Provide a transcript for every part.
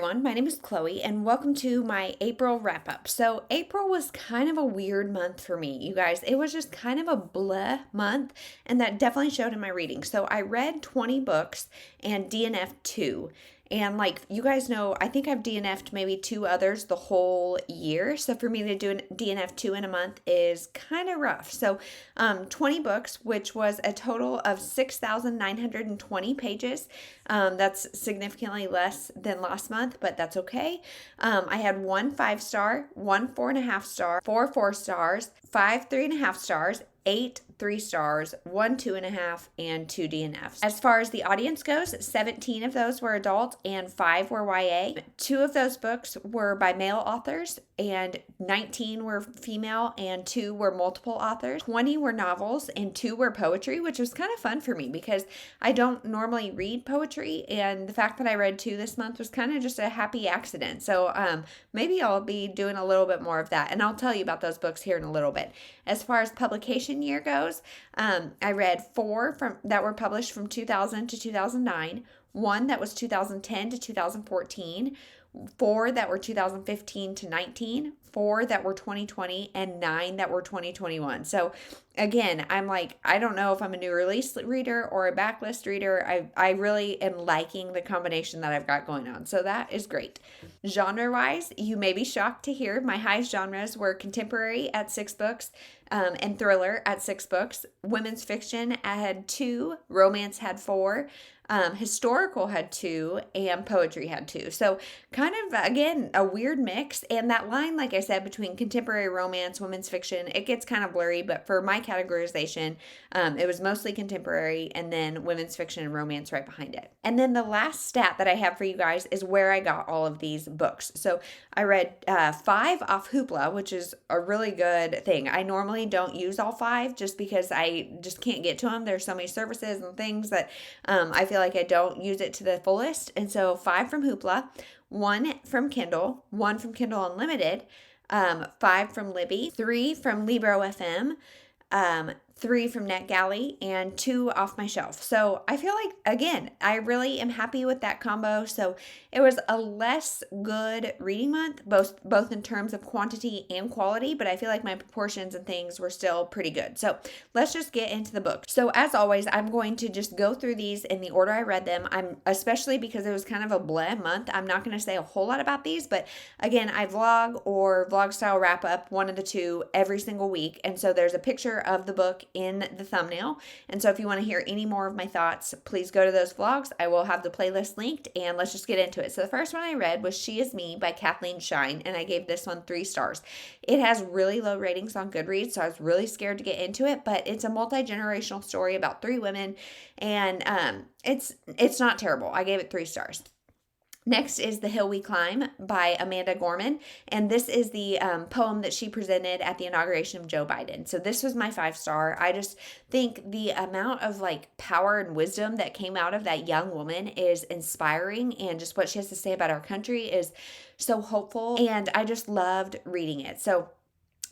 everyone. My name is Chloe, and welcome to my April wrap up. So, April was kind of a weird month for me, you guys. It was just kind of a bleh month, and that definitely showed in my reading. So, I read 20 books and DNF'd 2. And like you guys know, I think I've DNF'd maybe 2 others the whole year. So for me to do an DNF 2 in a month is kind of rough. So 20 books, which was a total of 6,920 pages. That's significantly less than last month, but that's okay. I had 1 5-star, 1 4.5 star, 4 4 stars, 5 3.5 stars, 8 3 stars, 1 2.5, and 2 DNFs. As far as the audience goes, 17 of those were adult and 5 were YA. 2 of those books were by male authors, and 19 were female, and 2 were multiple authors. 20 were novels, and 2 were poetry, which was kind of fun for me because I don't normally read poetry, and the fact that I read 2 this month was kind of just a happy accident. So maybe I'll be doing a little bit more of that, and I'll tell you about those books here in a little bit. As far as publication year goes, I read 4 that were published from 2000 to 2009, 1 that was 2010 to 2014, 4 that were 2015 to 19, 4 that were 2020, and 9 that were 2021. So again, I'm like, I don't know if I'm a new release reader or a backlist reader. I really am liking the combination that I've got going on. So that is great. Genre-wise, you may be shocked to hear my highest genres were contemporary at 6 books, and thriller at 6 books. Women's fiction had 2, romance had 4, historical had 2, and poetry had 2. So kind of, again, a weird mix. And that line, like I said, between contemporary romance, women's fiction, it gets kind of blurry. But for my categorization, it was mostly contemporary and then women's fiction and romance right behind it. And then the last stat that I have for you guys is where I got all of these books. So I read 5 off Hoopla, which is a really good thing. I normally don't use all 5 just because I just can't get to them. There's so many services and things that I feel like I don't use it to the fullest. And so 5 from Hoopla, 1 from Kindle, 1 from Kindle Unlimited, 5 from Libby, 3 from Libro FM, 3 from NetGalley, and 2 off my shelf. So I feel like, again, I really am happy with that combo. So it was a less good reading month, both in terms of quantity and quality, but I feel like my proportions and things were still pretty good. So let's just get into the book. So as always, I'm going to just go through these in the order I read them. Especially because it was kind of a bleh month, I'm not going to say a whole lot about these, but again, I vlog or vlog style wrap up, one of the two, every single week. And so there's a picture of the book in the thumbnail. And so if you want to hear any more of my thoughts, please go to those vlogs. I will have the playlist linked, and let's just get into it. So the first one I read was She Is Me by Kathleen Shine, and I gave this one 3 stars. It has really low ratings on Goodreads, so I was really scared to get into it, but it's a multi-generational story about 3 women, and it's not terrible. I gave it 3 stars. Next is The Hill We Climb by Amanda Gorman, and this is the poem that she presented at the inauguration of Joe Biden. So this was my 5-star. I just think the amount of power and wisdom that came out of that young woman is inspiring, and just what she has to say about our country is so hopeful, and I just loved reading it. So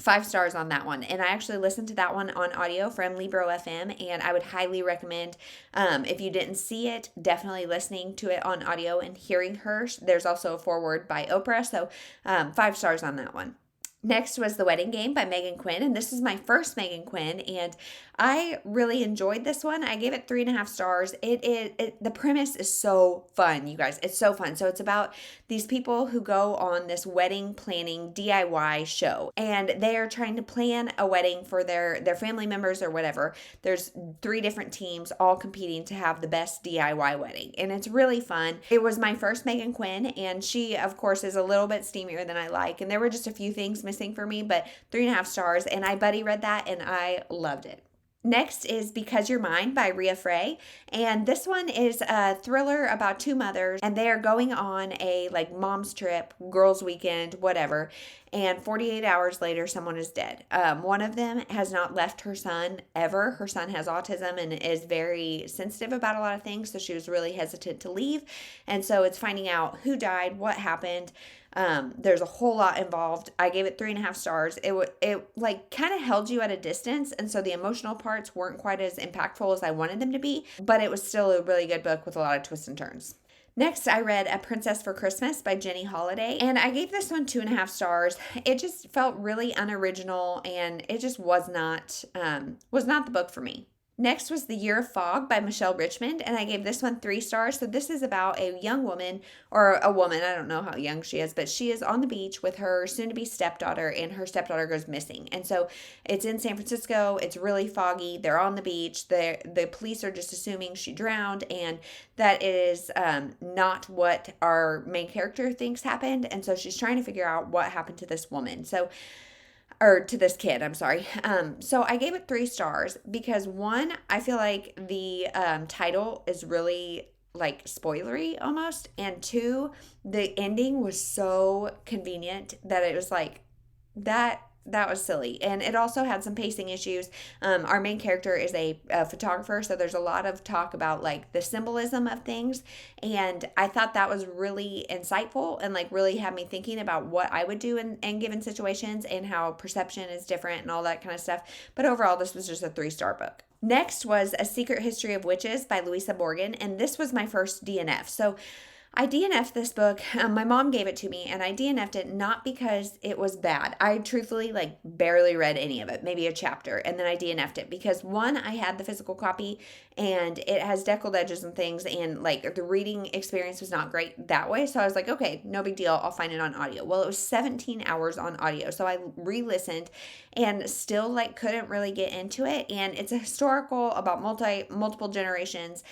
5 stars on that one. And I actually listened to that one on audio from Libro FM, and I would highly recommend, if you didn't see it, definitely listening to it on audio and hearing her. There's also a foreword by Oprah, so 5 stars on that one. Next was The Wedding Game by Megan Quinn, and this is my first Megan Quinn, and I really enjoyed this one. I gave it 3.5 stars. The premise is so fun, you guys. It's so fun. So it's about these people who go on this wedding planning DIY show, and they are trying to plan a wedding for their family members or whatever. There's 3 different teams all competing to have the best DIY wedding, and it's really fun. It was my first Megan Quinn, and she, of course, is a little bit steamier than I like, and there were just a few things missing for me, but 3.5 stars, and I buddy read that, and I loved it. Next is Because You're Mine by Rhea Frey, and this one is a thriller about 2 mothers, and they are going on a mom's trip, girls' weekend, whatever, and 48 hours later someone is dead. One of them has not left her son ever. Her son has autism and is very sensitive about a lot of things, so she was really hesitant to leave, and so it's finding out who died, what happened. There's a whole lot involved. I gave it 3.5 stars. It kind of held you at a distance, and so the emotional parts weren't quite as impactful as I wanted them to be, but it was still a really good book with a lot of twists and turns. Next, I read A Princess for Christmas by Jenny Holiday, and I gave this one 2.5 stars. It just felt really unoriginal, and it just was not the book for me. Next was The Year of Fog by Michelle Richmond, and I gave this one 3 stars. So this is about a young woman, or a woman, I don't know how young she is, but she is on the beach with her soon-to-be stepdaughter, and her stepdaughter goes missing. And so it's in San Francisco, it's really foggy, they're on the beach, the police are just assuming she drowned, and that is not what our main character thinks happened, and so she's trying to figure out what happened to this woman. Or to this kid, I'm sorry. So I gave it 3 stars because one, I feel like the title is really like spoilery almost, and two, the ending was so convenient that it was like that was silly, and it also had some pacing issues. Our main character is a photographer, so there's a lot of talk about like the symbolism of things, and I thought that was really insightful and like really had me thinking about what I would do in given situations and how perception is different and all that kind of stuff. But overall, this was just a 3-star book. Next was A Secret History of Witches by Louisa Morgan, and this was my first DNF. So I DNF'd this book. My mom gave it to me, and I DNF'd it not because it was bad. I truthfully like barely read any of it, maybe a chapter, and then I DNF'd it because one, I had the physical copy, and it has deckled edges and things, and like the reading experience was not great that way. So I was like, okay, no big deal. I'll find it on audio. Well, it was 17 hours on audio, so I re-listened and still like couldn't really get into it. And it's a historical about multiple generations.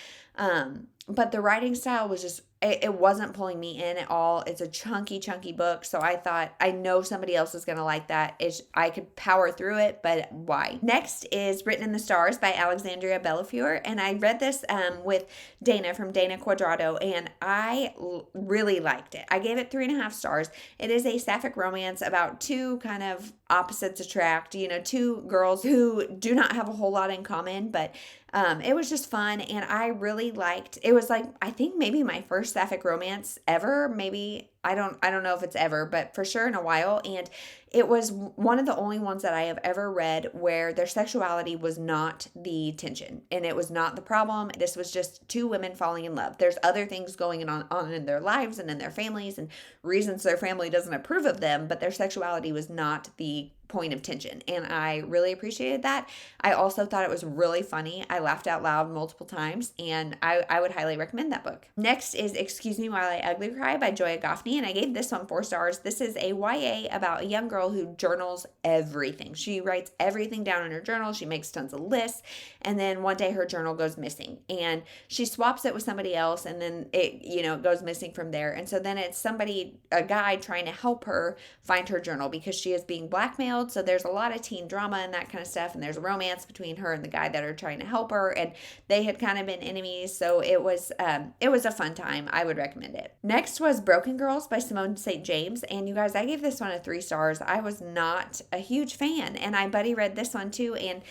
But the writing style was just, it wasn't pulling me in at all. It's a chunky book. So I thought, I know somebody else is going to like that. I could power through it, but why? Next is Written in the Stars by Alexandria Bellafiore. And I read this with Dana from Dana Quadrado, and I really liked it. I gave it 3.5 stars. It is a sapphic romance about two kind of opposites attract, two girls who do not have a whole lot in common, but it was just fun, and I really liked. It was like, I think maybe my first sapphic romance ever. Maybe I don't know if it's ever, but for sure in a while. And it was one of the only ones that I have ever read where their sexuality was not the tension, and it was not the problem. This was just two women falling in love. There's other things going on in their lives and in their families, and reasons their family doesn't approve of them, but their sexuality was not the point of tension, and I really appreciated that. I also thought it was really funny. I laughed out loud multiple times, and I would highly recommend that book. Next is Excuse Me While I Ugly Cry by Joya Goffney, and I gave this one 4 stars. This is a YA about a young girl who journals everything. She writes everything down in her journal. She makes tons of lists, and then one day her journal goes missing, and she swaps it with somebody else, and then it goes missing from there. And so then it's a guy trying to help her find her journal because she is being blackmailed. So there's a lot of teen drama and that kind of stuff, and there's a romance between her and the guy that are trying to help her, and they had kind of been enemies. So it was a fun time. I would recommend it. Next was Broken Girls by Simone St. James, and you guys, I gave this one a 3 stars. I was not a huge fan, and I buddy read this one too, and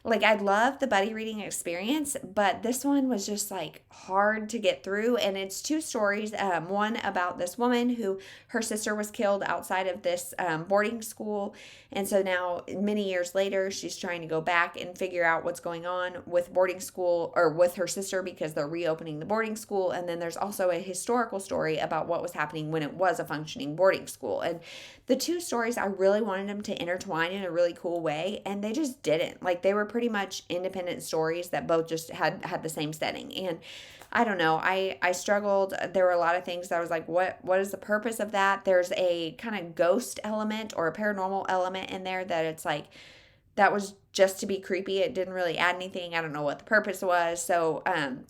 like, I love the buddy reading experience, but this one was just like hard to get through. And it's 2 stories. One about this woman who her sister was killed outside of this boarding school. And so now many years later, she's trying to go back and figure out what's going on with boarding school, or with her sister, because they're reopening the boarding school. And then there's also a historical story about what was happening when it was a functioning boarding school. And the 2 stories, I really wanted them to intertwine in a really cool way, and they just didn't. Like, they were pretty much independent stories that both just had the same setting. And I don't know, I struggled. There were a lot of things that I was like, what is the purpose of that? There's a kind of ghost element or a paranormal element in there that it's like, that was just to be creepy. It didn't really add anything. I don't know what the purpose was. So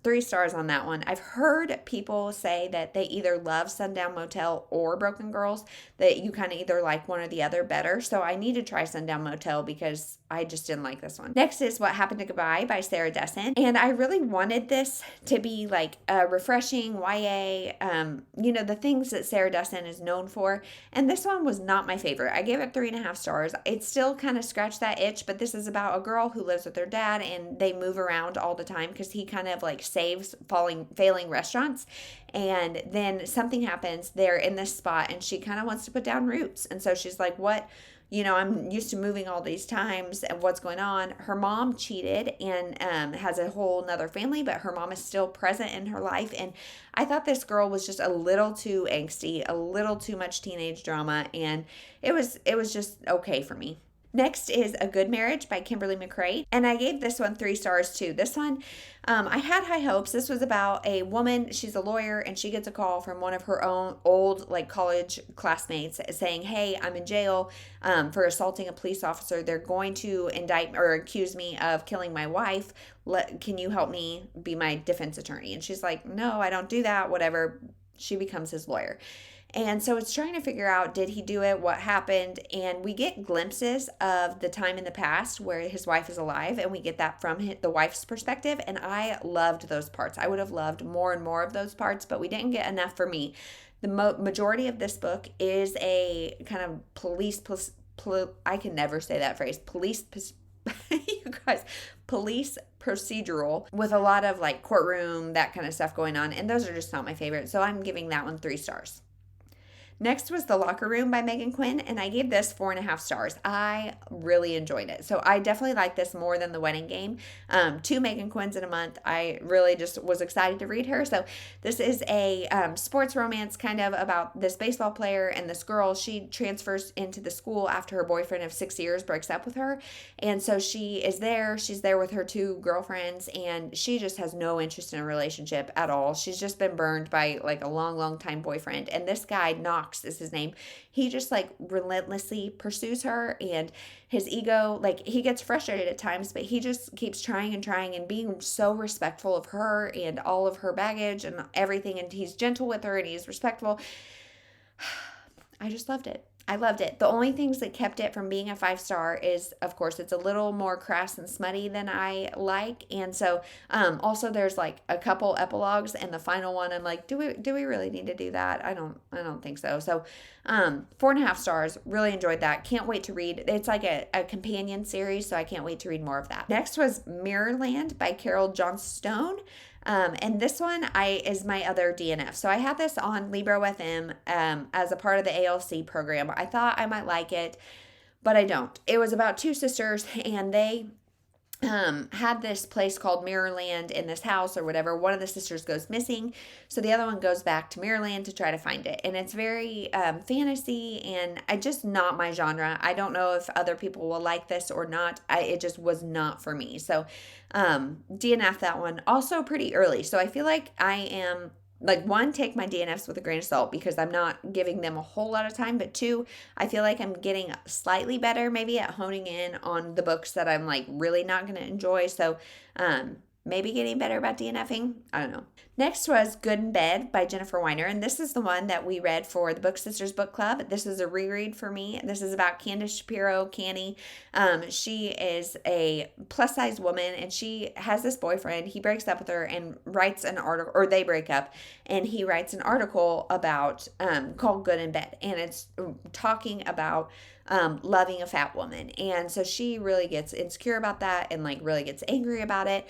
3 stars on that one. I've heard people say that they either love Sundown Motel or Broken Girls, that you kind of either like one or the other better. So I need to try Sundown Motel because I just didn't like this one. Next is What Happened to Goodbye by Sarah Dessen. And I really wanted this to be like a refreshing YA, the things that Sarah Dessen is known for. And this one was not my favorite. I gave it 3.5 stars. It still kind of scratched that itch, but this is about a girl who lives with her dad, and they move around all the time because he kind of like saves failing restaurants. And then something happens. They're in this spot, and she kind of wants to put down roots. And so she's like, what I'm used to moving all these times and what's going on. Her mom cheated and has a whole nother family, but her mom is still present in her life. And I thought this girl was just a little too angsty, a little too much teenage drama, and it was just okay for me. Next is A Good Marriage by Kimberly McRae. And I gave this one 3 stars too. This one, I had high hopes. This was about a woman, she's a lawyer, and she gets a call from one of her own old college classmates saying, hey, I'm in jail for assaulting a police officer. They're going to indict or accuse me of killing my wife. Can you help me be my defense attorney? And she's like, no, I don't do that, whatever. She becomes his lawyer. And so it's trying to figure out, did he do it? What happened? And we get glimpses of the time in the past where his wife is alive, and we get that from the wife's perspective. And I loved those parts. I would have loved more and more of those parts, but we didn't get enough for me. The majority of this book is a kind of I can never say that phrase, you guys, police procedural with a lot of courtroom, that kind of stuff going on. And those are just not my favorite. So I'm giving that one 3 stars. Next was The Locker Room by Megan Quinn, and I gave this 4.5 stars. I really enjoyed it. So I definitely like this more than The Wedding Game. 2 Megan Quinns in a month. I really just was excited to read her. So this is a sports romance kind of about this baseball player and this girl. She transfers into the school after her boyfriend of 6 years breaks up with her. And so she is there. She's there with her 2 girlfriends, and she just has no interest in a relationship at all. She's just been burned by a long, long time boyfriend. And this guy, Knox is his name, he just relentlessly pursues her, and his ego, he gets frustrated at times, but he just keeps trying and being so respectful of her and all of her baggage and everything, and he's gentle with her and he's respectful. I just loved it. I loved it. The only things that kept it from being a 5-star is, of course, it's a little more crass and smutty than I like. And so also there's a couple epilogues, and the final one, I'm like, do we really need to do that? I don't think so. So 4.5 stars. Really enjoyed that. Can't wait to read. It's a companion series, so I can't wait to read more of that. Next was Mirrorland by Carol Johnstone. And this one is my other DNF. So I had this on Libro FM as a part of the ALC program. I thought I might like it, but I don't. It was about 2 sisters, and they had this place called Mirrorland in this house or whatever. One of the sisters goes missing, so the other one goes back to Mirrorland to try to find it. And it's very fantasy, and just not my genre. I don't know if other people will like this or not. It just was not for me. So DNF that one. Also pretty early, so I feel like I am one, take my DNFs with a grain of salt because I'm not giving them a whole lot of time. But 2, I feel like I'm getting slightly better maybe at honing in on the books that I'm really not going to enjoy. So maybe getting better about DNFing. I don't know. Next was Good in Bed by Jennifer Weiner. And this is the one that we read for the Book Sisters Book Club. This is a reread for me. This is about Candace Shapiro, Canny. She is a plus size woman, and she has this boyfriend. He breaks up with her and writes an article, or they break up, and he writes an article about called Good in Bed. And it's talking about loving a fat woman. And so she really gets insecure about that and really gets angry about it.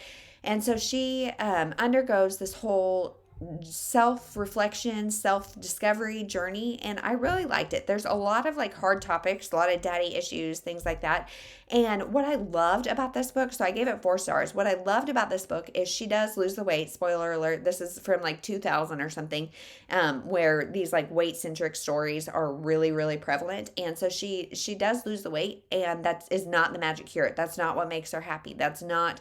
And so she undergoes this whole self-reflection, self-discovery journey, and I really liked it. There's a lot of hard topics, a lot of daddy issues, things like that. And what I loved about this book, so I gave it 4 stars. What I loved about this book is she does lose the weight. Spoiler alert, this is from 2000 or something, where these weight-centric stories are really, really prevalent. And so she does lose the weight, and that is not the magic cure. That's not what makes her happy. It's not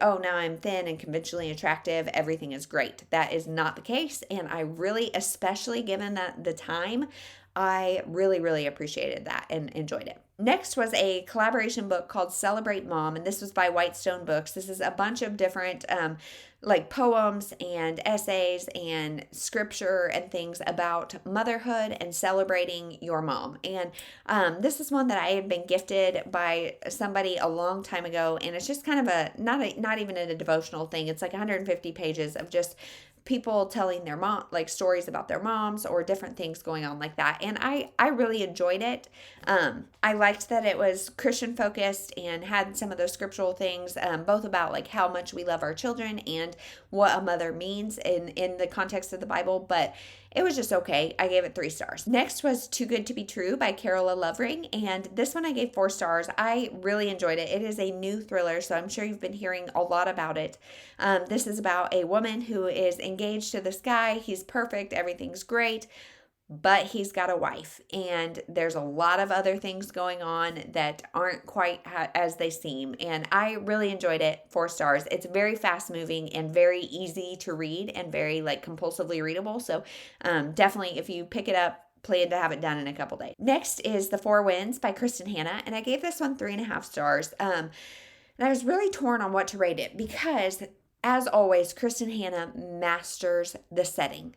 oh, now I'm thin and conventionally attractive, everything is great. That is not the case. And I really, especially given that the time, I really, really appreciated that and enjoyed it. Next was a collaboration book called Celebrate Mom, and this was by Whitestone Books. This is a bunch of different poems and essays and scripture and things about motherhood and celebrating your mom. And this is one that I had been gifted by somebody a long time ago, and it's just kind of not even a devotional thing. It's 150 pages of just people telling their mom, stories about their moms or different things going on like that. And I really enjoyed it. I liked that it was Christian focused and had some of those scriptural things, both about like how much we love our children and what a mother means in the context of the Bible, but it was just okay. I gave it 3 stars. Next was Too Good to Be True by Carola Lovering, and this one I gave 4 stars. I really enjoyed it. It is a new thriller, so I'm sure you've been hearing a lot about it. This is about a woman who is engaged to this guy. He's perfect. Everything's great. But he's got a wife, and there's a lot of other things going on that aren't quite as they seem. And I really enjoyed it. 4 stars. It's very fast moving and very easy to read and very like compulsively readable. So definitely if you pick it up, plan to have it done in a couple days. Next is The Four Winds by Kristen Hanna, and I gave this one 3.5 stars. And I was really torn on what to rate it because, as always, Kristen Hanna masters the setting.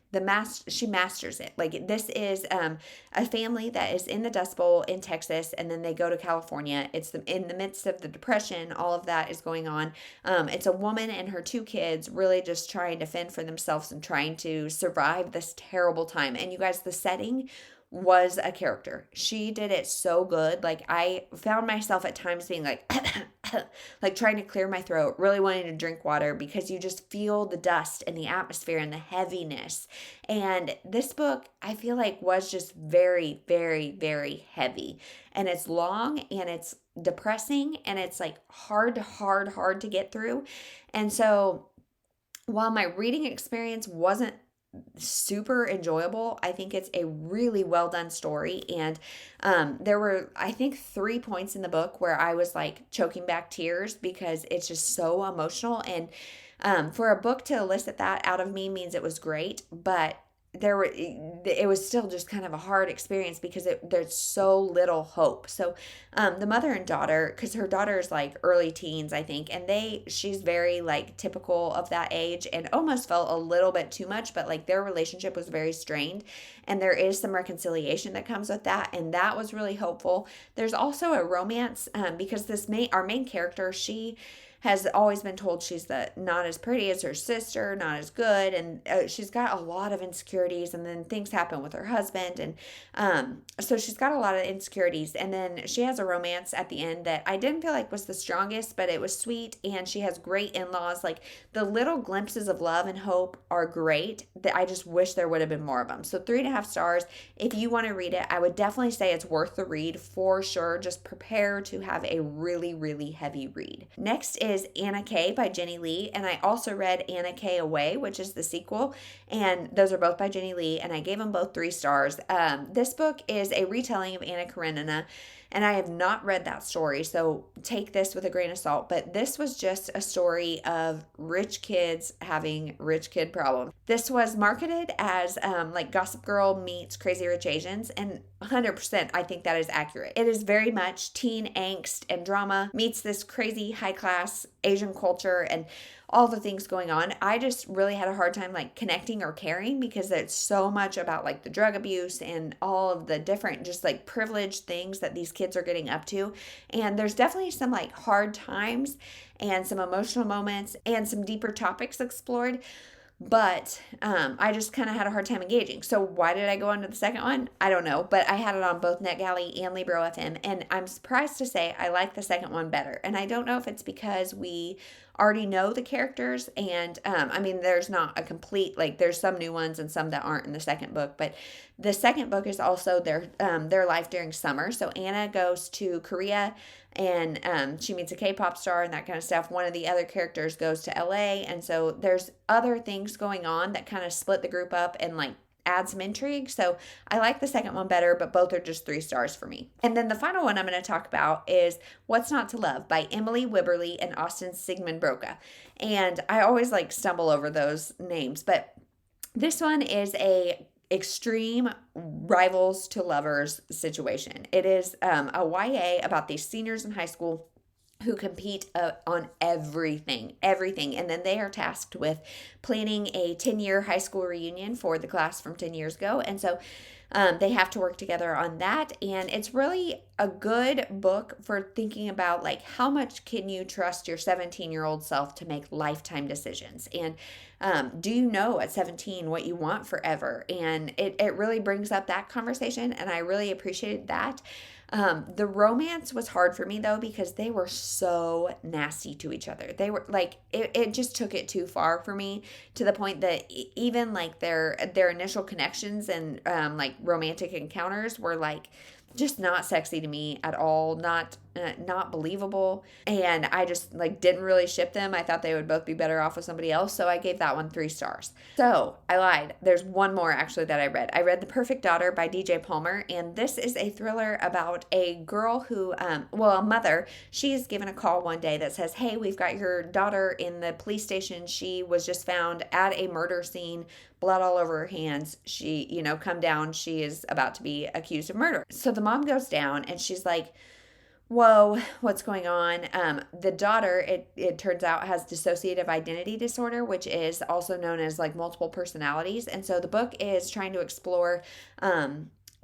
She masters it. Like, this is a family that is in the Dust Bowl in Texas, and then they go to California. It's in the midst of the Depression. All of that is going on. It's a woman and her 2 kids really just trying to fend for themselves and trying to survive this terrible time. And you guys, the setting was a character. She did it so good. Like, I found myself at times being like, like trying to clear my throat, really wanting to drink water because you just feel the dust and the atmosphere and the heaviness. And this book, I feel like, was just very, very, very heavy. And it's long and it's depressing and it's like hard to get through. And so while my reading experience wasn't super enjoyable, I think it's a really well done story. And there were, I think, 3 points in the book where I was like choking back tears because it's just so emotional. And for a book to elicit that out of me means it was great, but it was still just kind of a hard experience because there's so little hope. So the mother and daughter, because her daughter is like early teens, I think, and she's very like typical of that age and almost felt a little bit too much, but like their relationship was very strained, and there is some reconciliation that comes with that, and that was really hopeful. There's also a romance because our main character, she has always been told she's not as pretty as her sister, not as good, and she's got a lot of insecurities, and then things happen with her husband, and so she's got a lot of insecurities, and then she has a romance at the end that I didn't feel like was the strongest, but it was sweet, and she has great in-laws. Like, the little glimpses of love and hope are great, that I just wish there would have been more of them. So 3.5 stars. If you want to read it, I would definitely say it's worth the read for sure. Just prepare to have a really, really heavy read. Next is Anna K by Jenny Lee, and I also read Anna K Away, which is the sequel, and those are both by Jenny Lee, and I gave them both 3 stars. This book is a retelling of Anna Karenina, and I have not read that story, so take this with a grain of salt, but this was just a story of rich kids having rich kid problems. This was marketed as like Gossip Girl meets Crazy Rich Asians, and 100% I think that is accurate. It is very much teen angst and drama meets this crazy high class Asian culture and all the things going on. I just really had a hard time like connecting or caring because it's so much about like the drug abuse and all of the different just like privileged things that these kids are getting up to. And there's definitely some like hard times and some emotional moments and some deeper topics explored. But I just kind of had a hard time engaging. So why did I go on to the second one? I don't know. But I had it on both NetGalley and Libro FM. And I'm surprised to say I like the second one better. And I don't know if it's because we already know the characters. And I mean, there's not a complete, like there's some new ones and some that aren't in the second book. But the second book is also their life during summer. So Anna goes to Korea and she meets a K-pop star and that kind of stuff. One of the other characters goes to LA, and so there's other things going on that kind of split the group up and like add some intrigue. So I like the second one better, but both are just 3 stars for me. And then the final one I'm going to talk about is What's Not to Love by Emily Wibberley and Austin Sigmund Broca. And I always like stumble over those names, but this one is a extreme rivals to lovers situation. It is a YA about these seniors in high school who compete on everything. And then they are tasked with planning a 10-year high school reunion for the class from 10 years ago. And so they have to work together on that. And it's really a good book for thinking about like how much can you trust your 17-year-old self to make lifetime decisions? And do you know at 17 what you want forever? And it really brings up that conversation. And I really appreciated that. The romance was hard for me though because they were so nasty to each other. They were like it just took it too far for me, to the point that even like their initial connections and like romantic encounters were like just not sexy to me at all, not believable, and I just like didn't really ship them. I thought they would both be better off with somebody else, so I gave that one 3 stars. So I lied. There's one more actually that I read. I read The Perfect Daughter by DJ Palmer, and this is a thriller about a girl who, a mother. She's given a call one day that says, "Hey, we've got your daughter in the police station. She was just found at a murder scene, blood all over her hands. She, come down. She is about to be accused of murder." So the mom goes down and she's like, "Whoa, what's going on?" The daughter, it turns out, has dissociative identity disorder, which is also known as like multiple personalities. And so the book is trying to explore,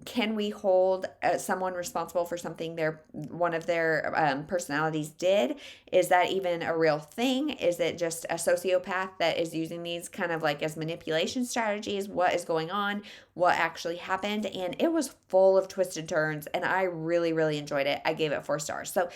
can we hold someone responsible for something one of their personalities did? Is that even a real thing? Is it just a sociopath that is using these kind of like as manipulation strategies? What is going on? What actually happened? And it was full of twists and turns, and I really, really enjoyed it. I gave it 4 stars. So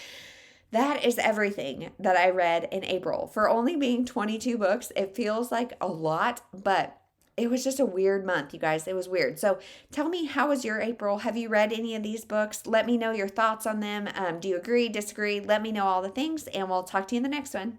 that is everything that I read in April. For only being 22 books, it feels like a lot, but it was just a weird month, you guys. It was weird. So tell me, how was your April? Have you read any of these books? Let me know your thoughts on them. Do you agree, disagree? Let me know all the things, and we'll talk to you in the next one.